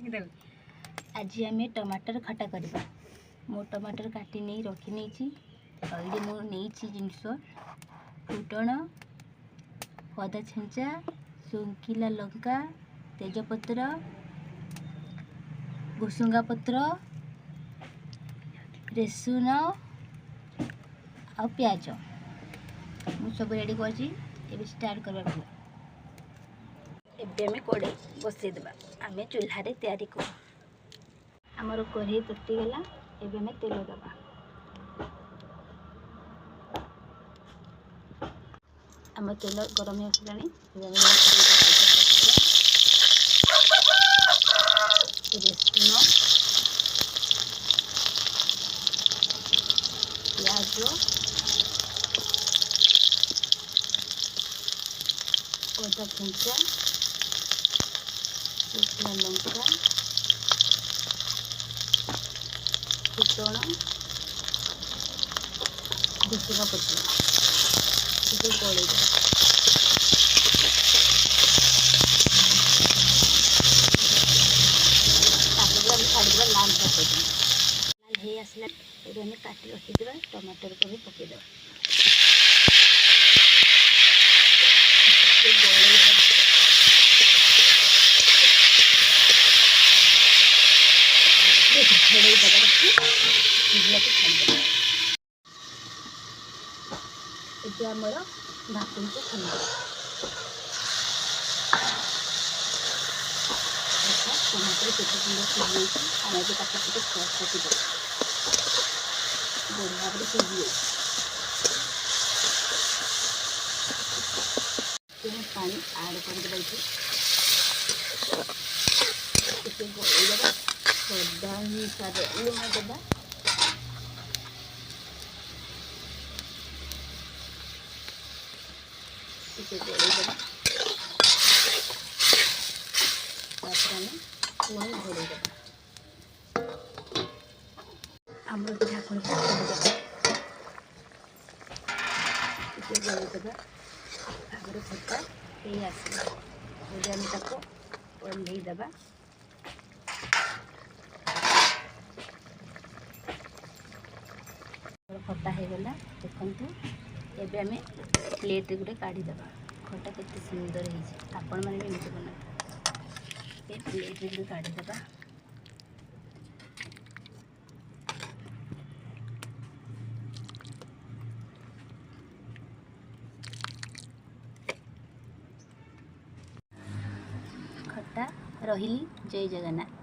आज आम टमाटर खटा करवा। मो टमाटर काटी नहीं रखी नहीं ये मुझे जिनस फुटण अदा छेचा सुंखिला लंका तेजपत्र भुसुंगा पत्र रेसुन आ प्याज मुझे सब रेडी कर स्टार्ट करवा। एबे कड़े बसईदेवा आम चूल्हा तैयारी कर आमर कढ़ई तती गला। एबे आम तेल दबा आम तेल गरम हो आसला रसुन प्याज अदा छेचा शुखला लंका फुटण भुसुंगा पत्र गड़े छाड़ा लाल लाल हो आसला। आम काटी रखीदे टमाटर को भी पकईदे घोड़े दबा रखी सिझा छाड़ ये आमर ढाकुन को खोल टमाटर केते सुंदर सिझे आम ये काटी सॉस काटिदे बढ़िया भाव सिझे पानी आड करदे गड़ेदे स्वाद अनुसार लुण देवा गड़ेदे पुणी घोड़ेदे आम ढाकुण गड़ेदे आगर खटा हो आसला। आम ओल्लईदेवा खटा हो गला देखु। एबे आम प्लेट गुटे काढ़ीदेवा खटा केते सुंदर है आपण मैंने भी बना प्लेट गुटे काढ़ीदेवा। खटा रही जय जगन्नाथ।